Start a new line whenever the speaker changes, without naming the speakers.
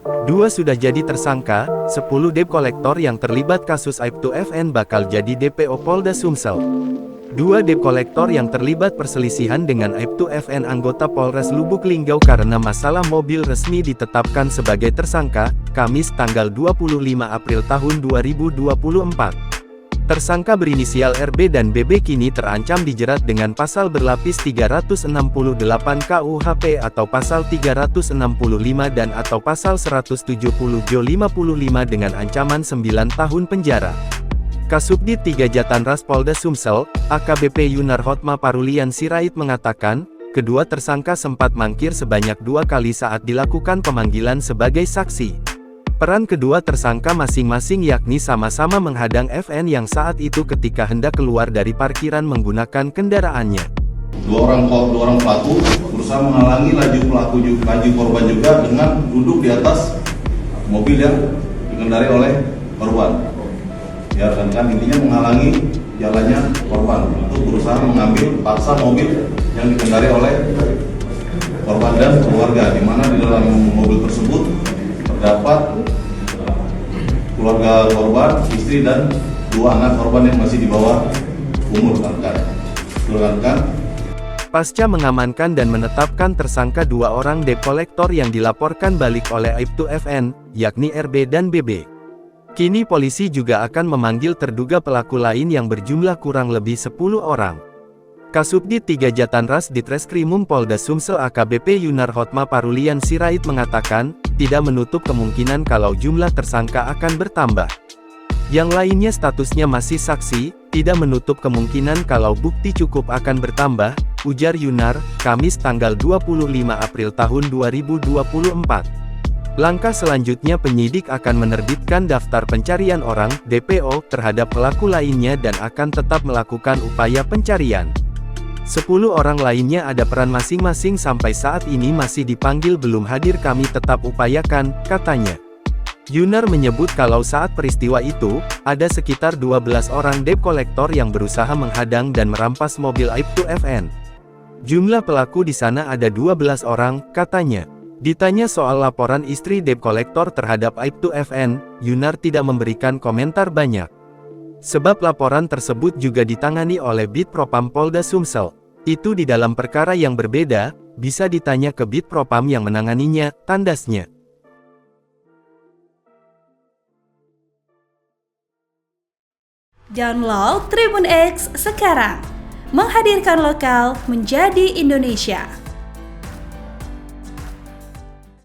Dua sudah jadi tersangka, 10 debt kolektor yang terlibat kasus Aib2FN bakal jadi DPO Polda Sumsel. Dua debt kolektor yang terlibat perselisihan dengan Aib2FN anggota Polres Lubuk Linggau karena masalah mobil resmi ditetapkan sebagai tersangka, Kamis tanggal 25 April tahun 2024. Tersangka berinisial RB dan BB kini terancam dijerat dengan pasal berlapis 368 KUHP atau pasal 365 dan atau pasal 170 Jo 55 dengan ancaman 9 tahun penjara. Kasubdit 3 Jatanras Polda Sumsel, AKBP Yunar Hotma Parulian Sirait mengatakan, kedua tersangka sempat mangkir sebanyak 2 kali saat dilakukan pemanggilan sebagai saksi. Peran kedua tersangka masing-masing yakni sama-sama menghadang FN yang saat itu ketika hendak keluar dari parkiran menggunakan kendaraannya.
Dua orang pelaku berusaha menghalangi laju korban juga dengan duduk di atas mobil yang dikendari oleh korban. Ya kan intinya menghalangi jalannya korban untuk berusaha mengambil paksa mobil yang dikendari oleh korban dan keluarga, di mana di dalam mobil tersebut terdapat keluarga korban, istri dan 2 anak korban yang masih di bawah umur kan.
Pasca mengamankan dan menetapkan tersangka 2 orang debt kolektor yang dilaporkan balik oleh Aib2FN, yakni RB dan BB. Kini polisi juga akan memanggil terduga pelaku lain yang berjumlah kurang lebih 10 orang. Kasubdit 3 Jatanras Ditreskrimum Polda Sumsel AKBP Yunar Hotma Parulian Sirait mengatakan, tidak menutup kemungkinan kalau jumlah tersangka akan bertambah. Yang lainnya statusnya masih saksi, tidak menutup kemungkinan kalau bukti cukup akan bertambah, ujar Yunar, Kamis tanggal 25 April tahun 2024. Langkah selanjutnya penyidik akan menerbitkan daftar pencarian orang, DPO, terhadap pelaku lainnya dan akan tetap melakukan upaya pencarian. 10 orang lainnya ada peran masing-masing sampai saat ini masih dipanggil belum hadir kami tetap upayakan, katanya. Yunar menyebut kalau saat peristiwa itu, ada sekitar 12 orang debt kolektor yang berusaha menghadang dan merampas mobil Aib2FN. Jumlah pelaku di sana ada 12 orang, katanya. Ditanya soal laporan istri debt kolektor terhadap Aib2FN, Yunar tidak memberikan komentar banyak. Sebab laporan tersebut juga ditangani oleh Bid Propam Polda Sumsel. Itu di dalam perkara yang berbeda, bisa ditanya ke Bid Propam yang menanganinya, tandasnya.
Download Tribun X sekarang, menghadirkan lokal menjadi Indonesia.